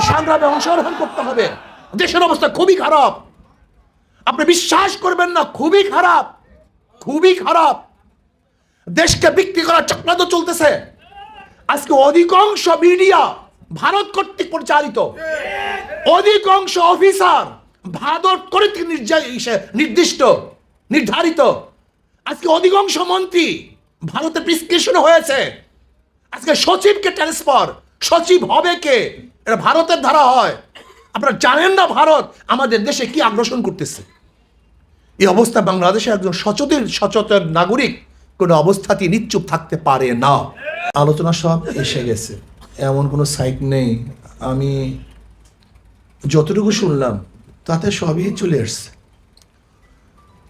সংগ্রামে অংশগ্রহণ করতে হবে। দেশের অবস্থা খুবই খারাপ, আপনি বিশ্বাস করবেন না, খুবই খারাপ, খুবই খারাপ। দেশকে বিক্রি করার চক্রান্ত চলতেছে। আজকে অধিকাংশ মিডিয়া ভারত কর্তৃক পরিচালিত, অধিকাংশ অফিসার ভারত কর্তৃক নির্দিষ্ট নির্ধারিত। আজকে অধিকাংশ মন্ত্রী ভারতে প্রেসক্রিপশন হয়েছে। আজকে সচিবকে ট্রান্সফার, সচিব হবে কে, এটা ভারতের ধারা হয়। আপনারা জানেন না ভারত আমাদের দেশে কি আগ্রাসন করতেছে। এই অবস্থা বাংলাদেশে একজন সচেতন নাগরিক কোনো অবস্থাতেই নিশ্চুপ থাকতে পারে না। আলোচনা সব এসে গেছে, এমন কোনো সাইট নেই। আমি যতটুকু শুনলাম তাতে সবই চলে এসছে।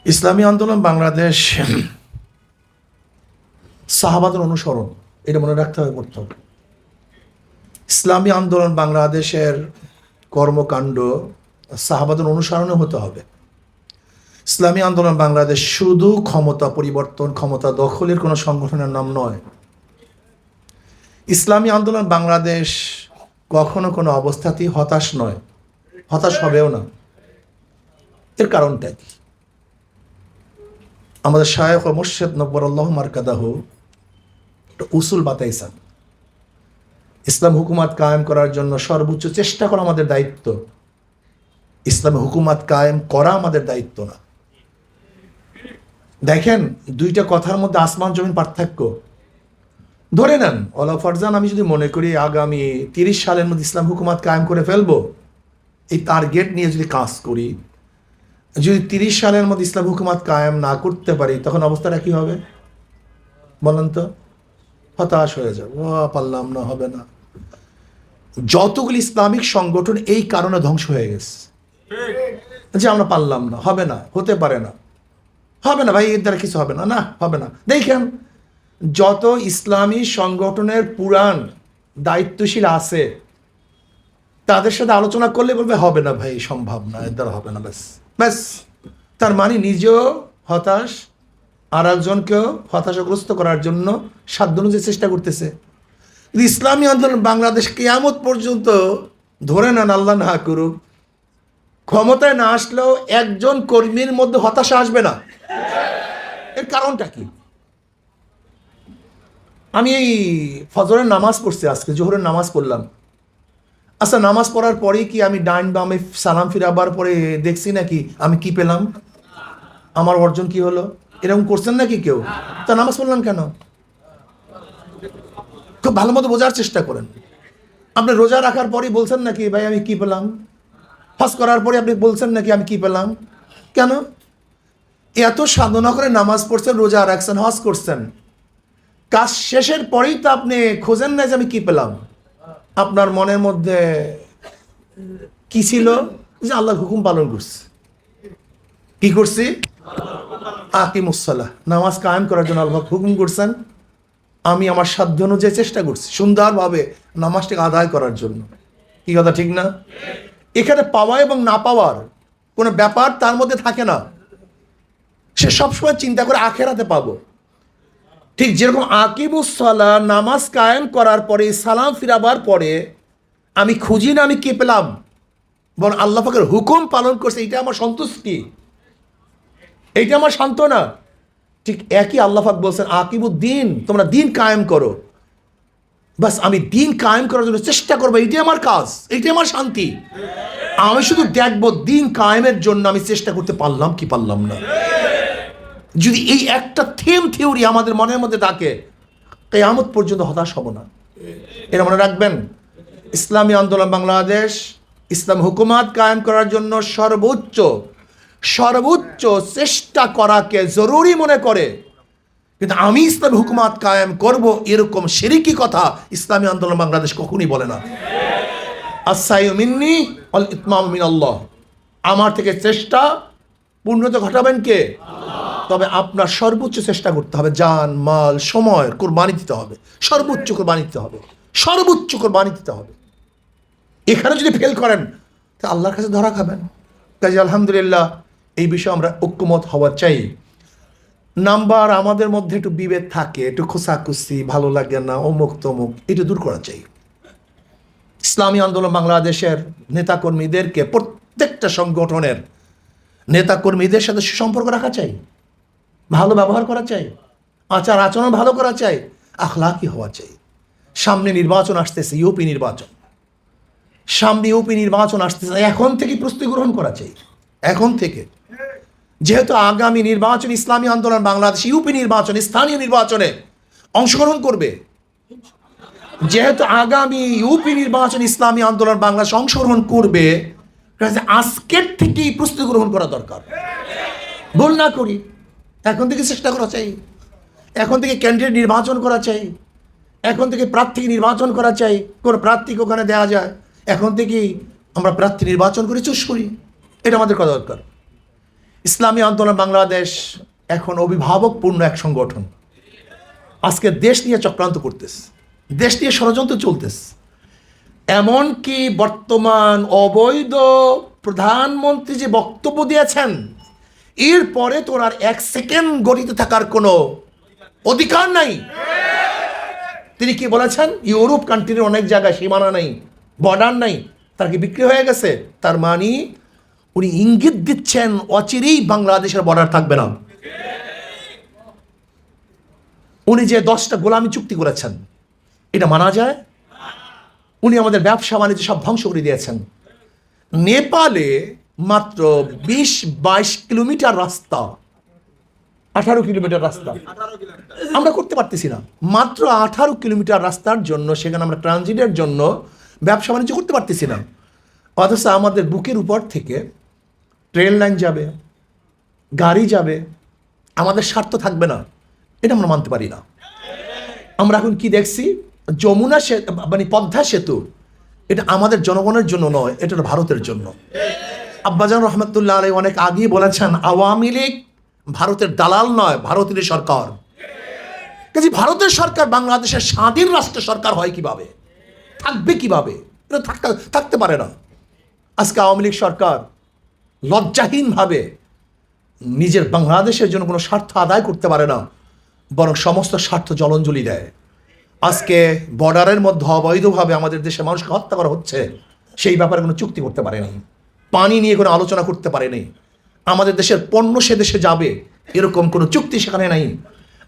ইসলামী আন্দোলন বাংলাদেশ সাহাবাদের অনুসরণ, এটা মনে রাখতে হবে প্রথম। ইসলামী আন্দোলন বাংলাদেশের কর্মকাণ্ড সাহাবাদের অনুসরণে হতে হবে। ইসলামী আন্দোলন বাংলাদেশ শুধু ক্ষমতা পরিবর্তন, ক্ষমতা দখলের কোনো সংগঠনের নাম নয়। ইসলামী আন্দোলন বাংলাদেশ কখনো কোনো অবস্থাতেই হতাশ নয়, হতাশ হবেও না। এর কারণটা কি? আমাদের শায়খ ও মুর্শিদ নব্বরুল্লাহ মারকাদাহু উসুল বাতাইছেন। ইসলাম হুকুমাত কায়েম করার জন্য সর্বোচ্চ চেষ্টা করা আমাদের দায়িত্ব, ইসলামী হুকুমাত কায়েম করা আমাদের দায়িত্ব না। দেখেন, দুইটা কথার মধ্যে আসমান জমিন পার্থক্য। ধরে নেন ওলা ফরজান, আমি যদি মনে করি আগামী 30 সালের মধ্যে ইসলাম হুকুমাত কায়েম করে ফেলবো, এই টার্গেট নিয়ে যদি কাজ করি, যদি 30 সালের মধ্যে ইসলাম হুকুমাত কায়েম না করতে পারি, তখন অবস্থাটা কি হবে বলেন তো? হতাশ হয়ে যাবো, পারলাম না, হবে না। যতগুলি ইসলামিক সংগঠন এই কারণে ধ্বংস হয়ে গেছে যে আমরা পারলাম না, হবে না, হতে পারে না, হবে না ভাই, এর দ্বারা কিছু হবে না, না হবে না। দেখেন, যত ইসলামী সংগঠনের পুরাণ দায়িত্বশীল আছে তাদের সাথে আলোচনা করলে বলবে হবে না ভাই, সম্ভব না, এর দ্বারা হবে না, ব্যাস ব্যাস। তার মানে নিজেও হতাশ, আর একজনকেও হতাশাগ্রস্ত করার জন্য সাধ্য অনুযায়ী চেষ্টা করতেছে। ইসলামী আন্দোলন বাংলাদেশ কিয়ামত পর্যন্ত ধরে নেন, আল্লাহ না করুক, ক্ষমতায় না আসলেও একজন কর্মীর মধ্যে হতাশা আসবে না। এর কারণটা কি? আমি এই ফজরের নামাজ পড়ছি, আজকে জোহরের নামাজ পড়লাম। আচ্ছা, নামাজ পড়ার পরেই কি আমি ডাইন বামে সালাম ফিরাবার পরে দেখছি নাকি আমি কি পেলাম, আমার অর্জন কি হলো? এরকম করছেন নাকি কেউ? তা নামাজ পড়লাম কেন? খুব ভালো মতো বোঝার চেষ্টা করেন। আপনি রোজা রাখার পরেই বলছেন নাকি ভাই আমি কি পেলাম? হজ করার পরে আপনি বলছেন নাকি আমি কি পেলাম? কেন? এত সাধনা করে নামাজ পড়ছেন, রোজা রাখছেন, হজ করছেন, কাজ শেষের পরেই তো আপনি খোঁজেন না যে আমি কি পেলাম। আপনার মনের মধ্যে কি ছিল? যে আল্লাহর হুকুম পালন করছি। কি করছি? আকিমুসসালাহ, নামাজ কায়েম করার জন্য আল্লাহ হুকুম করছেন, আমি আমার সাধ্য অনুযায়ী চেষ্টা করছি সুন্দরভাবে নামাজটাকে আদায় করার জন্য। কি কথা ঠিক না? এখানে পাওয়া এবং না পাওয়ার কোনো ব্যাপার তার মধ্যে থাকে না। সে সবসময় চিন্তা করে আখেরাতে পাবো। ঠিক যেরকম আকিমুসসালাহ, নামাজ কায়েম করার পরে সালাম ফিরাবার পরে আমি খুঁজি না আমি কি পেলাম, বরং আল্লাহ পাকের হুকুম পালন করছে, এইটা আমার সন্তুষ্টি, এইটা আমার সান্ত্বনা। ঠিক একই আল্লাহ পাক বলছেন আকিমুদ্দিন, তোমরা দিন কায়েম করো। বাস আমি দিন কায়েম করার জন্য চেষ্টা করবো, এইটাই আমার কাজ, এইটাই আমার শান্তি। আমি শুধু দেখবো দিন কায়েমের জন্য আমি চেষ্টা করতে পারলাম কি পারলাম না। যদি এই একটা থিওরি আমাদের মনের মধ্যে থাকে, কিয়ামত পর্যন্ত হতাশ হব না। এটা মনে রাখবেন, ইসলামী আন্দোলন বাংলাদেশ ইসলাম হুকুমাত কায়েম করার জন্য সর্বোচ্চ চেষ্টা করাকে জরুরি মনে করে। কিন্তু আমি ইসলামী হুকুমাত কায়েম করব এরকম শিরকি কথা ইসলামী আন্দোলন বাংলাদেশ কখনই বলে না। আস-সাইয়ু মিন্নি ওয়াল ইতমামু মিনাল্লাহ, আমার থেকে চেষ্টা পূর্ণতা ঘটাবেন কে? তবে আপনার সর্বোচ্চ চেষ্টা করতে হবে, জান মাল সময় কোরবানি দিতে হবে, সর্বোচ্চ কোরবানি দিতে হবে, সর্বোচ্চ কোরবানি দিতে হবে। এখানে যদি ফেল করেন তা আল্লাহর কাছে ধরা খাবেন। কাজে আলহামদুলিল্লাহ এই বিষয়ে আমরা ঐক্যমত হওয়া চাই। নাম্বার আমাদের মধ্যে একটু বিভেদ থাকে, একটু খোসাখুসি, ভালো লাগে না, অমুক তমুক, এটা দূর করা চাই। ইসলামী আন্দোলন বাংলাদেশের নেতাকর্মীদেরকে, প্রত্যেকটা সংগঠনের নেতাকর্মীদের সাথে সুসম্পর্ক রাখা চাই, ভালো ব্যবহার করা চাই, আচার আচরণ ভালো করা চাই, আখলাকি হওয়া চাই। সামনে নির্বাচন আসতেছে, ইউপি নির্বাচন, সামনে ইউপি নির্বাচন আসতেছে, এখন থেকে প্রস্তুতি গ্রহণ করা চাই। এখন থেকে, যেহেতু আগামী নির্বাচন ইসলামী আন্দোলন বাংলাদেশ ইউপি নির্বাচন, স্থানীয় নির্বাচনে অংশগ্রহণ করবে, যেহেতু আগামী ইউপি নির্বাচন ইসলামী আন্দোলন বাংলাদেশ অংশগ্রহণ করবে, আজকের থেকেই প্রস্তুতি গ্রহণ করা দরকার। ভুল না করি, এখন থেকে চেষ্টা করা চাই, এখন থেকে ক্যান্ডিডেট নির্বাচন করা চাই, এখন থেকে প্রার্থী নির্বাচন করা চাই। কোন প্রার্থীকে ওখানে দেওয়া যায়, এখন থেকেই আমরা প্রার্থী নির্বাচন করে চুজ করি, এটা আমাদের করা দরকার। ইসলামী আন্দোলন বাংলাদেশ এখন অভিভাবকপূর্ণ এক সংগঠন। আজকে দেশ নিয়ে চক্রান্ত করতেছে, দেশ নিয়ে ষড়যন্ত্র চলতেছে। এমনকি বর্তমান অবৈধ প্রধানমন্ত্রী যে বক্তব্য দিয়েছেন, এরপরে তোর আর এক সেকেন্ড গড়িতে থাকার কোনো অধিকার নাই। তিনি কি বলেছেন? ইউরোপ কান্ট্রির অনেক জায়গায় সীমানা নেই, বর্ডার নাই, তার কি বিক্রি হয়ে গেছে? তার মানে উনি ইঙ্গিত দিচ্ছেন অচিরেই বাংলাদেশের বর্ডার থাকবে না। উনি যে 10টা গোলামি চুক্তি করেছেন, এটা মানা যায়? উনি আমাদের ব্যবসা বাণিজ্য সব ধ্বংস করে দিয়েছেন। নেপালে মাত্র 20-22 কিলোমিটার রাস্তা, 18 কিলোমিটার রাস্তা আমরা করতে পারতেছি না। মাত্র 18 কিলোমিটার রাস্তার জন্য সেখানে আমরা ট্রানজিটের জন্য ব্যবসা বাণিজ্য করতে পারতেছি না। অথচ আমাদের বুকের উপর থেকে ট্রেন লাইন যাবে, গাড়ি যাবে, আমাদের স্বার্থ থাকবে না, এটা আমরা মানতে পারি না। আমরা এখন কি দেখছি? যমুনা সেতু মানে পদ্মা সেতু, এটা আমাদের জনগণের জন্য নয়, এটা ভারতের জন্য। আব্বাজান রহমতুল্লাহ আলাইহি অনেক আগেই বলেছেন, আওয়ামী লীগ ভারতের দালাল নয়, ভারতের সরকার। কাজে ভারতের সরকার বাংলাদেশের স্বাধীন রাষ্ট্র সরকার হয় কিভাবে, থাকবে কিভাবে? এটা থাকতে পারে না। আজকে আওয়ামী লীগ সরকার লজ্জাহীনভাবে নিজের বাংলাদেশের জন্য কোনো স্বার্থ আদায় করতে পারে না, বরং সমস্ত স্বার্থ জলাঞ্জলি দেয়। আজকে বর্ডারের মধ্যে অবৈধভাবে আমাদের দেশে মানুষকে হত্যা করা হচ্ছে, সেই ব্যাপারে কোনো চুক্তি করতে পারেনি, পানি নিয়ে কোনো আলোচনা করতে পারেনি। আমাদের দেশের পণ্য সে দেশে যাবে, এরকম কোনো চুক্তি সেখানে নাই।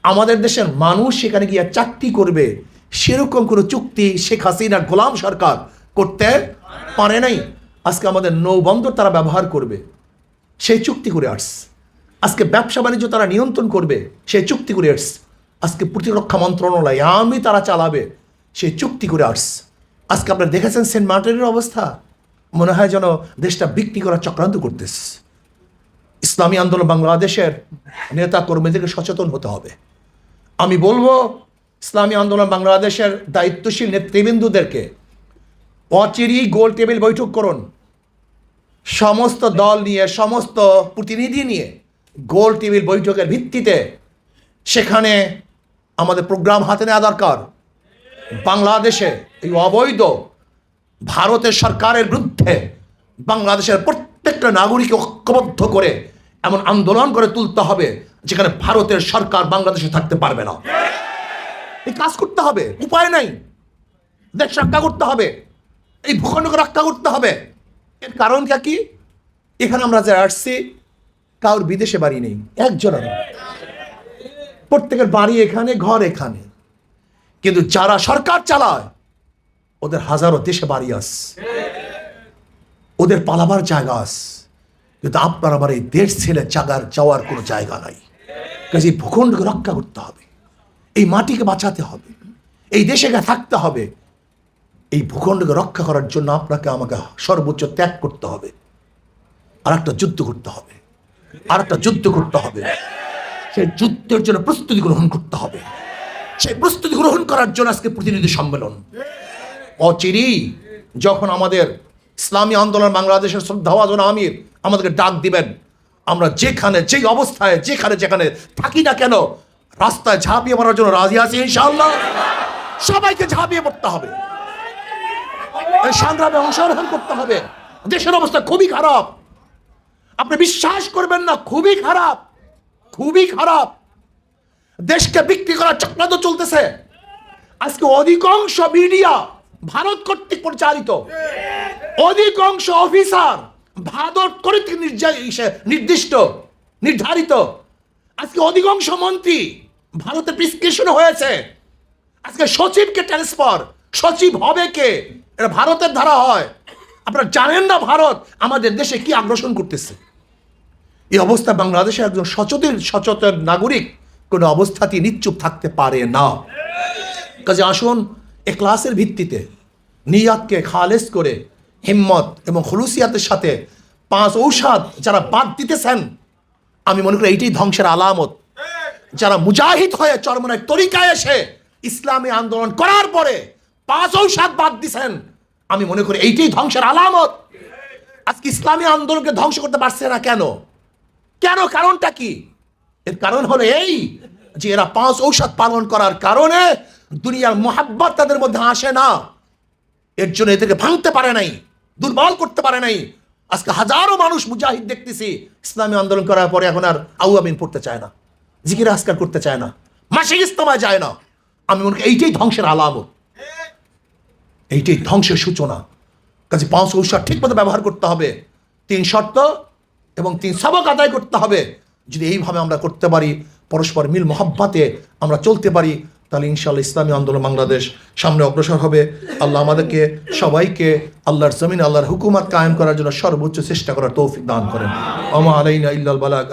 আমাদের দেশের মানুষ সেখানে গিয়ে চাকরি করবে, সেরকম কোনো চুক্তি শেখ হাসিনা গোলাম সরকার করতে পারে নাই। আজকে আমাদের নৌবন্দর তারা ব্যবহার করবে, সেই চুক্তি করে আসছে। আজকে ব্যবসা বাণিজ্য তারা নিয়ন্ত্রণ করবে, সেই চুক্তি করে আসছে। আজকে প্রতিরক্ষা মন্ত্রণালয় আমি তারা চালাবে, সেই চুক্তি করে আসছে। আজকে আপনারা দেখেছেন সেন্ট মার্টিনের অবস্থা, মনে হয় যেন দেশটা বিক্রি করার চক্রান্ত করতেছে। ইসলামী আন্দোলন বাংলাদেশের নেতা কর্মীদেরকে সচেতন হতে হবে। আমি বলবো ইসলামী আন্দোলন বাংলাদেশের দায়িত্বশীল নেতৃবৃন্দদেরকে অচিরেই গোল টেবিল বৈঠক করুন, সমস্ত দল নিয়ে, সমস্ত প্রতিনিধি নিয়ে গোল টেবিল বৈঠকের ভিত্তিতে সেখানে আমাদের প্রোগ্রাম হাতে নেওয়া দরকার। বাংলাদেশে এই অবৈধ ভারতের সরকারের বিরুদ্ধে বাংলাদেশের প্রত্যেকটা নাগরিককে ঐক্যবদ্ধ করে এমন আন্দোলন করে তুলতে হবে যেখানে ভারতের সরকার বাংলাদেশে থাকতে পারবে না। এই কাজ করতে হবে, উপায় নাই। দেশ রক্ষা করতে হবে, এই ভূখণ্ডকে রক্ষা করতে হবে। এর কারণ কি? এখানে আমরা যারা আসছি কারোর বিদেশে বাড়ি নেই, একজনের, প্রত্যেকের বাড়ি এখানে, ঘর এখানে। কিন্তু যারা সরকার চালায় ওদের হাজারো দেশে বাড়ি আস, ওদের পালাবার জায়গা আস। কিন্তু আপনার আমার এই দেশ ছেড়ে যাওয়ার কোনো জায়গা নাই। কাজে এই ভূখণ্ডকে রক্ষা করতে হবে, এই মাটিকে বাঁচাতে হবে, এই দেশে থাকতে হবে। এই ভূখণ্ডকে রক্ষা করার জন্য আপনাকে আমাকে সর্বোচ্চ ত্যাগ করতে হবে, আর একটা যুদ্ধ করতে হবে, আর একটা যুদ্ধ করতে হবে। সেই যুদ্ধের জন্য প্রস্তুতি গ্রহণ করতে হবে। সেই প্রস্তুতি গ্রহণ করার জন্য আজকে প্রতিনিধি সম্মেলন। অচিরেই যখন আমাদের ইসলামী আন্দোলন বাংলাদেশের শ্রদ্ধাভাজন আমির আমাদেরকে ডাক দিবেন, আমরা যেখানে যেই অবস্থায় যেখানে থাকি না কেন রাস্তায় ঝাঁপিয়ে পড়ার জন্য রাজি আছি ইনশাআল্লাহ। সবাইকে ঝাঁপিয়ে পড়তে হবে, এই সংগ্রামে অংশগ্রহণ করতে হবে। দেশের অবস্থা খুবই খারাপ, আপনি বিশ্বাস করবেন না, খুবই খারাপ, খুবই খারাপ। দেশকে বিক্রি করার চক্রান্ত চলতেছে। আজকে অধিকাংশ মিডিয়া ভারত কর্তৃক পরিচালিত, অধিকাংশ অফিসার ভারত কর্তৃক নির্দিষ্ট নির্ধারিত। আজকে অধিকাংশ মন্ত্রী ভারতের প্রেসক্রিপশন হয়েছে। আজকে সচিবকে ট্রান্সফার, সচিব হবে কে, এটা ভারতের ধারা হয়। আপনারা জানেন না ভারত আমাদের দেশে কি আগ্রাসন করতেছে। এই অবস্থা বাংলাদেশে একজন সচেতন নাগরিক কোনো অবস্থাতেই নিশ্চুপ থাকতে পারে না। কাজে আসুন ইখলাসের ভিত্তিতে নিয়াতকে খালেস করে হিম্মত এবং খুলুসিয়াতের সাথে 5 ঔষধ যারা বাদ দিতেছেন, আমি মনে করি এইটাই ধ্বংসের আলামত। যারা মুজাহিদ হয়ে চরমনায় তরিকায় এসে ইসলামী আন্দোলন করার পরে 5 ঔষধ বাদ দিছেন, আমি মনে করি এইটাই ধ্বংসের আলামত। আজকে ইসলামী আন্দোলনকে ধ্বংস করতে পারছে না কেন? কারণটা কি? এর কারণ হলো এই যে এরা 5 ঔষধ পালন করার কারণে দুনিয়ার মোহাব্বত তাদের মধ্যে আসে না। এর জন্য এদেরকে ভাঙতে পারে নাই, দুর্বল করতে পারে নাই। আজকে হাজারো মানুষ মুজাহিদ দেখতেছি ইসলামী আন্দোলন করার পরে এখন আর আউয়ামিন পড়তে চায় না, জিকির আসকার করতে চায় না, মাসিক ইস্তেমায় যায় না। আমি মনে করি এইটাই ধ্বংসের আলামত, এইটাই ধ্বংসের সূচনা। কাজে 5 ঔষধ ঠিকমতো ব্যবহার করতে হবে, 3 শর্ত এবং 3 সবক আদায় করতে হবে। যদি এইভাবে আমরা করতে পারি, পরস্পর মিল মোহাব্বতে আমরা চলতে পারি, তাহলে ইনশাআল্লাহ ইসলামী আন্দোলন বাংলাদেশ সামনে অগ্রসর হবে। আল্লাহ আমাদেরকে সবাইকে আল্লাহর জমিনে আল্লাহর হুকুমত কায়েম করার জন্য সর্বোচ্চ চেষ্টা করার তৌফিক দান করেন। ওয়া মা আলাইনা ইল্লাল বালাগ।